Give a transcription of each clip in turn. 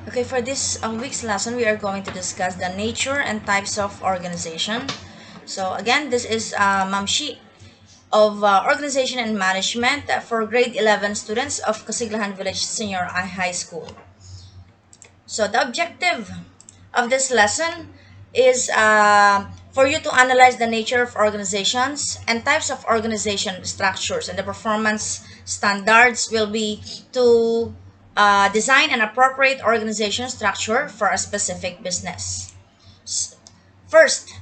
Okay, for this week's lesson, we are going to discuss the nature and types of organization. So again, this is Ma'am Shi of Organization and Management for grade 11 students of Kasiglahan Village Senior High School. So the objective of this lesson is for you to analyze the nature of organizations and types of organization structures, and the performance standards will be to design an appropriate organization structure for a specific business. First,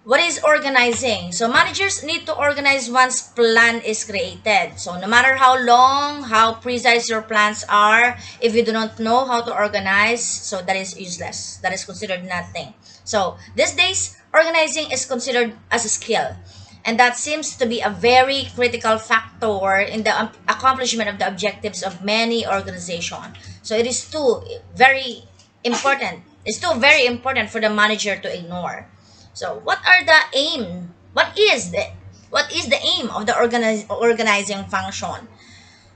what is organizing? So managers need to organize once plan is created. So no matter how long, how precise your plans are, if you do not know how to organize, so that is useless. That is considered nothing. So these days, organizing is considered as a skill. And that seems to be a very critical factor in the accomplishment of the objectives of many organizations. So it is too very important. It's too very important for the manager to ignore. So what are the aim? What is the aim of the organizing function?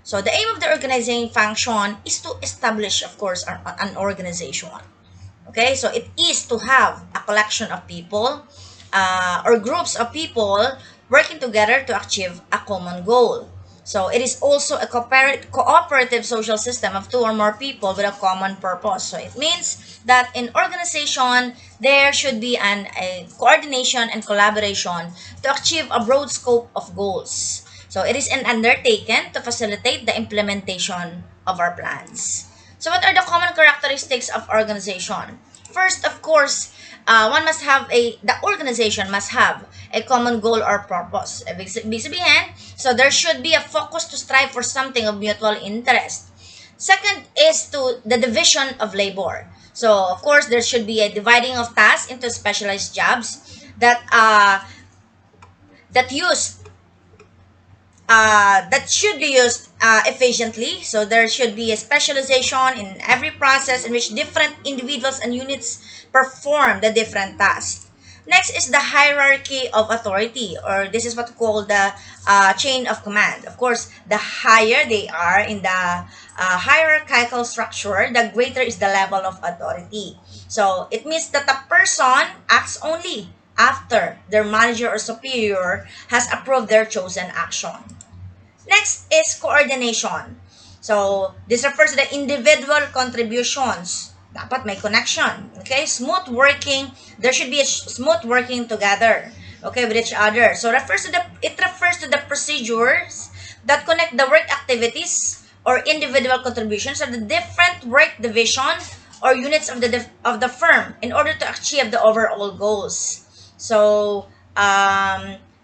So the aim of the organizing function is to establish, of course, an organization. Okay, so it is to have a collection of people or groups of people working together to achieve a common goal. So it is also a cooperative social system of two or more people with a common purpose. So it means that in organization, there should be a coordination and collaboration to achieve a broad scope of goals. So it is an undertaking to facilitate the implementation of our plans. So what are the common characteristics of organization? First, of course, the organization must have a common goal or purpose. Ibig sabihin, so there should be a focus to strive for something of mutual interest. Second is to the division of labor. So, of course, there should be a dividing of tasks into specialized jobs that that use that should be used efficiently. So there should be a specialization in every process in which different individuals and units perform the different tasks. Next is the hierarchy of authority, or this is what we call the chain of command. Of course, the higher they are in the hierarchical structure, the greater is the level of authority. So it means that the person acts only after their manager or superior has approved their chosen action. Next is coordination. So, this refers to the individual contributions. Dapat may connection. Okay? Smooth working. There should be a smooth working together. Okay, with each other. So, it refers to the procedures that connect the work activities or individual contributions of the different work division or units of the firm in order to achieve the overall goals. So,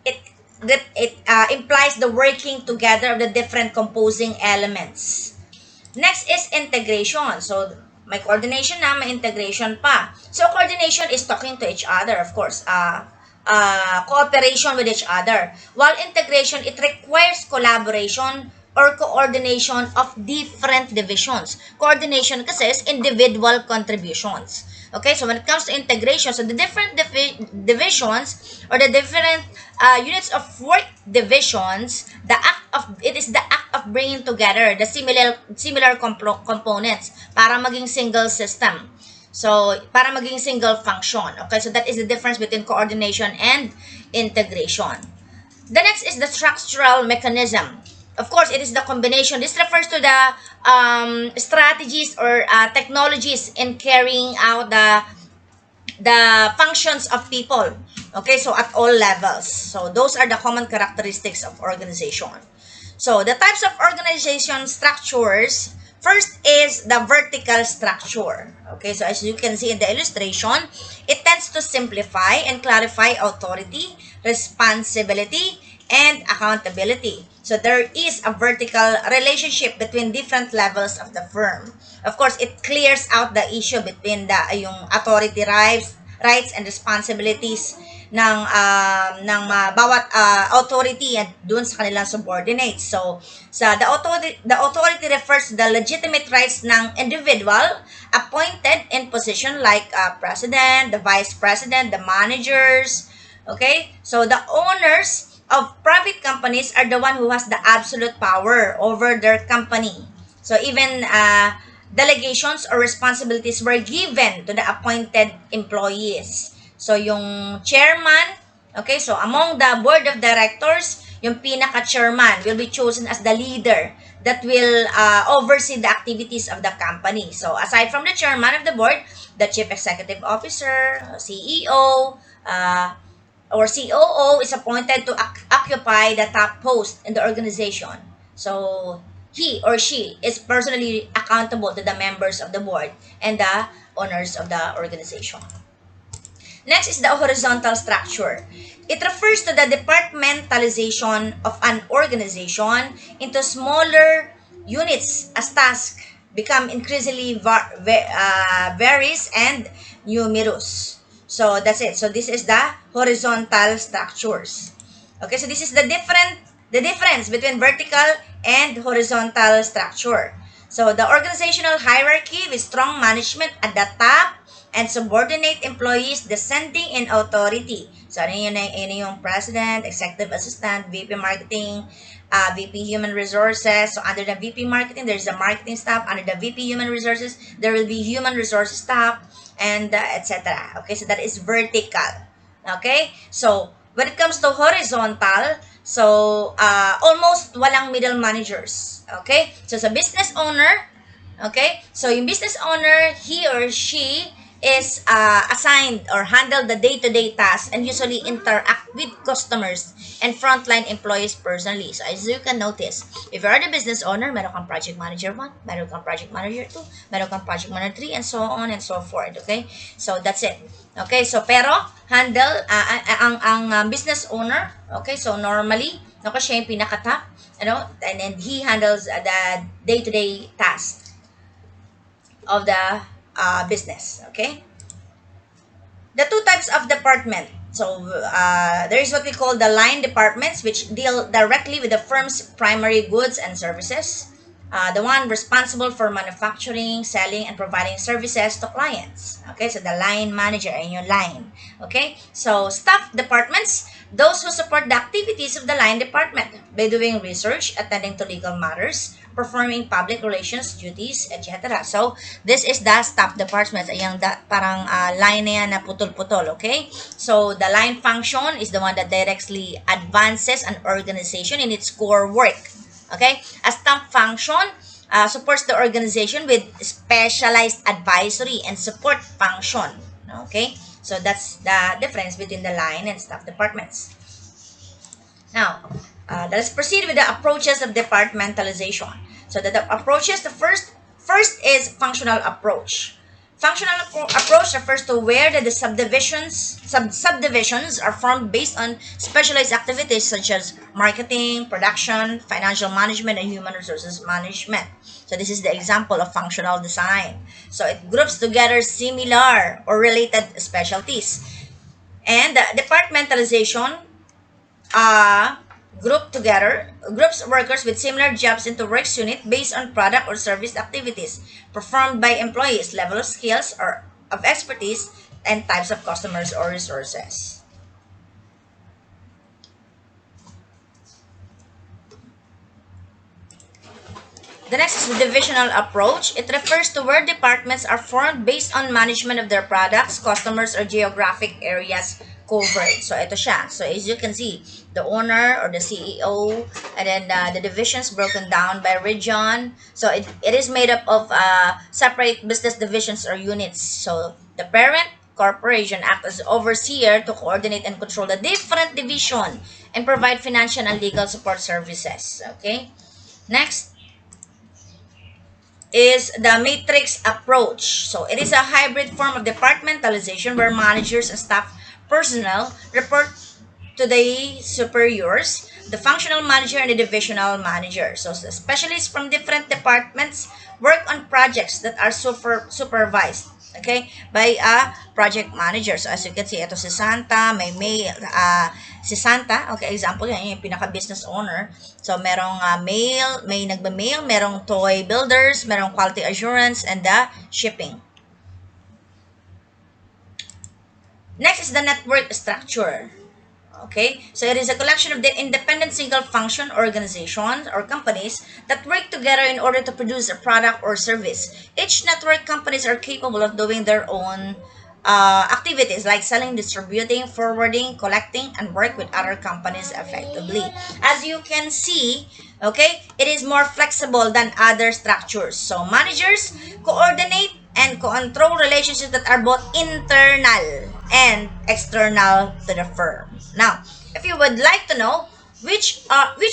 it implies the working together of the different composing elements. Next is integration. So, may coordination na, may integration pa. So, coordination is talking to each other, of course. Cooperation with each other. While integration, it requires collaboration or coordination of different divisions. Coordination kasi is individual contributions. Okay, so when it comes to integration, so the different divisions or the different units of work divisions, it is the act of bringing together the similar components para maging single system. So, para maging single function. Okay, so that is the difference between coordination and integration. The next is the structural mechanism. Of course, it is the combination. This refers to the strategies or technologies in carrying out the functions of people. Okay, so at all levels. So those are the common characteristics of organization. So the types of organization structures, first is the vertical structure. Okay, so as you can see in the illustration, it tends to simplify and clarify authority, responsibility, and accountability. So there is a vertical relationship between different levels of the firm. Of course, it clears out the issue between yung authority rights and responsibilities ng bawat authority at dun sa kanilang subordinates. So, the authority refers to the legitimate rights ng individual appointed in position like president, the vice president, the managers. Okay? So, the owners of private companies are the one who has the absolute power over their company. So even delegations or responsibilities were given to the appointed employees. So, yung chairman, okay, so among the board of directors, yung pinaka-chairman will be chosen as the leader that will oversee the activities of the company. So, aside from the chairman of the board, the chief executive officer, CEO, or COO is appointed to occupy the top post in the organization. So, he or she is personally accountable to the members of the board and the owners of the organization. Next is the horizontal structure. It refers to the departmentalization of an organization into smaller units as tasks become increasingly various and numerous. So that's it. So this is the horizontal structures. Okay, so this is the difference between vertical and horizontal structure. So the organizational hierarchy with strong management at the top and subordinate employees descending in authority. So, ano yung president, executive assistant, VP marketing, VP human resources. So, under the VP marketing, there's the marketing staff. Under the VP human resources, there will be human resources staff, and etc. Okay, so that is vertical. Okay, so when it comes to horizontal, so almost walang middle managers. Okay, so sa business owner, okay, so yung business owner, he or she is assigned or handle the day-to-day tasks and usually interact with customers and frontline employees personally. So as you can notice, if you are the business owner, meron kang project manager 1, meron kang project manager 2, meron kang project manager 3, and so on and so forth. Okay? So that's it. Okay, so pero handle ang business owner, okay, so normally, ako siya yung pinaka-top, and then he handles the day-to-day tasks of the business. Okay, the two types of department. So there is what we call the line departments, which deal directly with the firm's primary goods and services. The one responsible for manufacturing, selling, and providing services to clients. Okay, so the line manager in your line. Okay, so staff departments, those who support the activities of the line department by doing research, attending to legal matters, performing public relations duties, etc. So, this is the staff department. Ayang parang line na yan na putol-putol, okay? So, the line function is the one that directly advances an organization in its core work. Okay? A staff function supports the organization with specialized advisory and support function. Okay? So, that's the difference between the line and staff departments. Now, let's proceed with the approaches of departmentalization. So the approaches, the first is functional approach. Functional approach refers to where the subdivisions are formed based on specialized activities such as marketing, production, financial management, and human resources management. So this is the example of functional design. So it groups together similar or related specialties. And departmentalization groups workers with similar jobs into works unit based on product or service activities performed by employees, level of skills or of expertise, and types of customers or resources. The next is the divisional approach. It refers to where departments are formed based on management of their products, customers, or geographic areas covered. So, ito siya. So, as you can see, the owner or the CEO, and then the divisions broken down by region. So, it is made up of separate business divisions or units. So, the parent corporation acts as overseer to coordinate and control the different division and provide financial and legal support services. Okay? Next is the matrix approach. So, it is a hybrid form of departmentalization where managers and staff personnel report to the superiors, the functional manager, and the divisional manager. So, specialists from different departments work on projects that are supervised, okay, by a project manager. So, as you can see, ito si Santa, si Santa, okay, example yan, yung pinaka-business owner. So, merong mail, may nagba-mail, merong toy builders, merong quality assurance, and the shipping. Next is the network structure. Okay, so it is a collection of the independent single function organizations or companies that work together in order to produce a product or service. Each network companies are capable of doing their own activities like selling, distributing, forwarding, collecting, and work with other companies effectively. As you can see, okay, it is more flexible than other structures. So managers coordinate and control relationships that are both internal and external to the firm. Now, if you would like to know which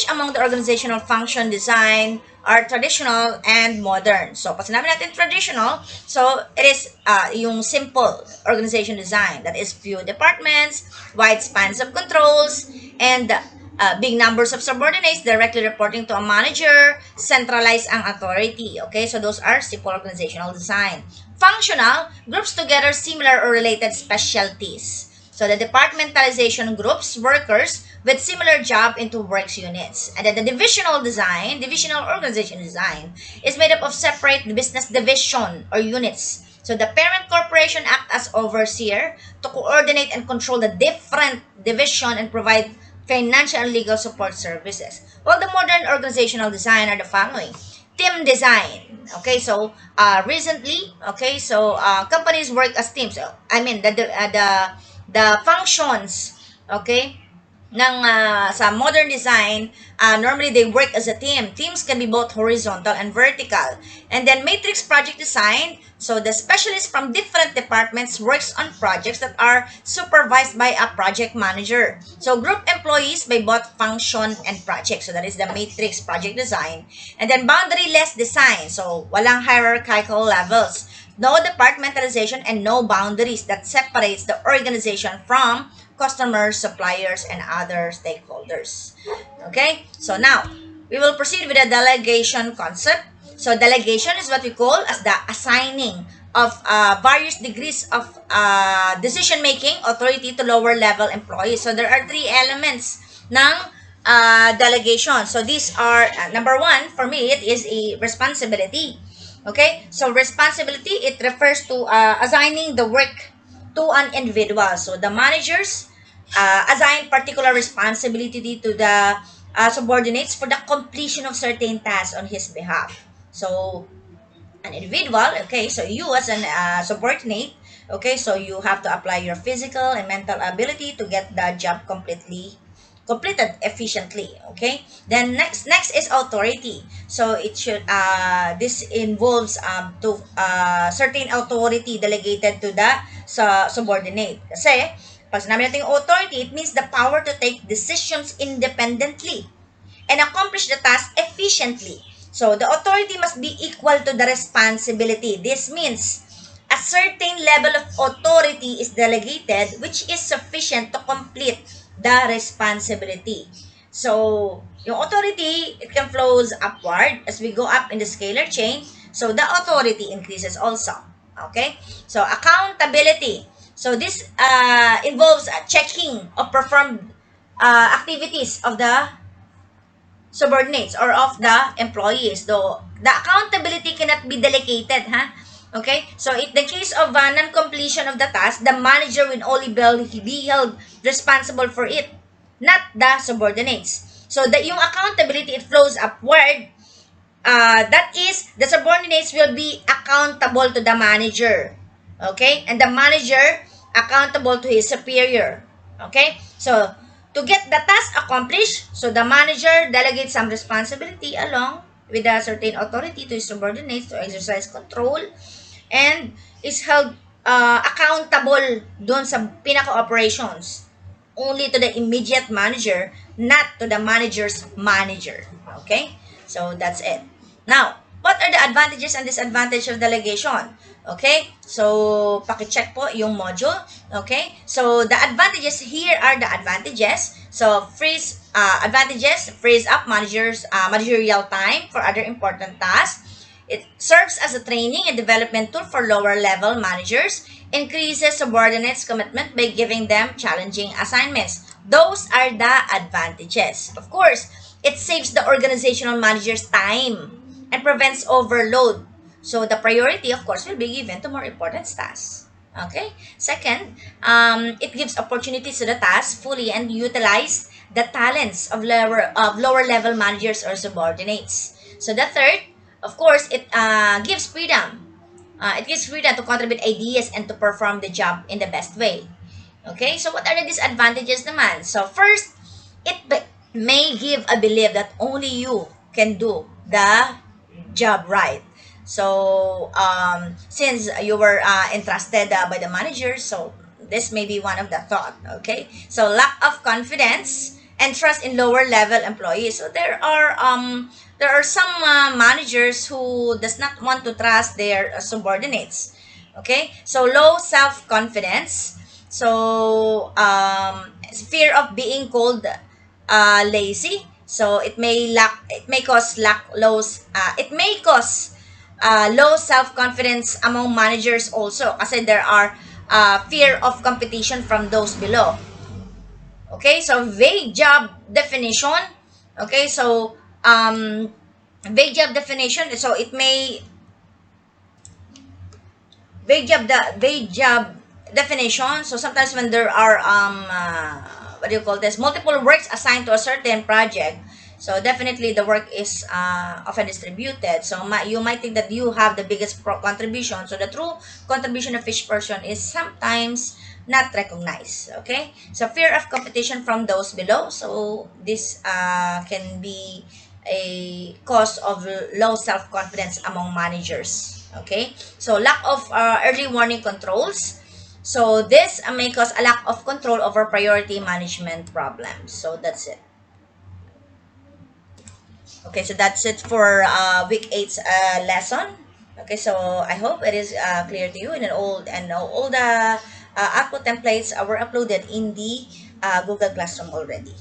among the organizational function design are traditional and modern. So, pag sinabi natin traditional, so it is yung simple organization design. That is few departments, wide spans of controls, and big numbers of subordinates directly reporting to a manager, centralize ang authority. Okay, so those are simple organizational design. Functional, groups together similar or related specialties. So the departmentalization groups workers with similar job into works units. And then the divisional design, divisional organization design, is made up of separate business division or units. So the parent corporation act as overseer to coordinate and control the different division and provide financial and legal support services. While the modern organizational design are the following. Team design. Okay, so recently, okay, so companies work as teams. So, I mean, the functions, okay, ng sa modern design, normally they work as a team. Teams can be both horizontal and vertical. And then matrix project design, so the specialists from different departments works on projects that are supervised by a project manager. So group employees by both function and project. So that is the matrix project design. And then boundary-less design, so walang hierarchical levels. No departmentalization and no boundaries that separates the organization from customers, suppliers, and other stakeholders. Okay, so now we will proceed with the delegation concept. So delegation is what we call as the assigning of various degrees of decision-making authority to lower-level employees. So there are three elements ng delegation. So these are, number one, for me, it is a responsibility. Okay, so responsibility, it refers to assigning the work to an individual. So the managers assign particular responsibility to the subordinates for the completion of certain tasks on his behalf. So an individual, okay, so you as an subordinate, okay, so you have to apply your physical and mental ability to get the job completed efficiently. Okay, then next is authority. So it should this involves to certain authority delegated to the subordinate. Kasi pag sinabi natin authority, it means the power to take decisions independently and accomplish the task efficiently. So the authority must be equal to the responsibility. This means a certain level of authority is delegated which is sufficient to complete the responsibility. So, yung authority, it can flows upward as we go up in the scalar chain. So, the authority increases also. Okay? So, accountability. So, this involves checking of performed activities of the subordinates or of the employees. Though, the accountability cannot be delegated, ha? Okay? So, in the case of non-completion of the task, the manager will only be held responsible for it, not the subordinates. So, yung accountability, it flows upward. That is, the subordinates will be accountable to the manager. Okay? And the manager accountable to his superior. Okay? So, to get the task accomplished, so the manager delegates some responsibility along with a certain authority to his subordinates to exercise control and is held accountable doon sa pinaka-operations only to the immediate manager, not to the manager's manager. Okay? So, that's it. Now, what are the advantages and disadvantages of delegation? Okay? So, paki-check po yung module. Okay? So, the advantages here are the advantages. So, frees up managerial time for other important tasks. It serves as a training and development tool for lower-level managers, increases subordinates' commitment by giving them challenging assignments. Those are the advantages. Of course, it saves the organizational manager's time and prevents overload. So, the priority, of course, will be given to more important tasks. Okay. Second, it gives opportunities to the task fully and utilize the talents of lower level managers or subordinates. So the third, of course, it gives freedom. It gives freedom to contribute ideas and to perform the job in the best way. Okay, so what are the disadvantages naman? So first, may give a belief that only you can do the job right. So since you were entrusted by the manager, so this may be one of the thought. Okay, so lack of confidence and trust in lower level employees. So there are some managers who does not want to trust their subordinates. Okay, so low self confidence, so fear of being called lazy, so it may cause it may cause low self confidence among managers also kasi there are fear of competition from those below. Okay, so vague job definition. Okay, so vague job definition, so it may vague job definition. So sometimes when there are what do you call this, multiple works assigned to a certain project, so definitely the work is often distributed. So you might think that you have the biggest contribution, so the true contribution of each person is sometimes not recognized. Okay, so fear of competition from those below, so this can be a cause of low self-confidence among managers. Okay, so lack of early warning controls, so this may cause a lack of control over priority management problems. So that's it. Okay, so that's it for week 8's lesson. Okay, so I hope it is clear to you, and all the output templates were uploaded in the Google Classroom already.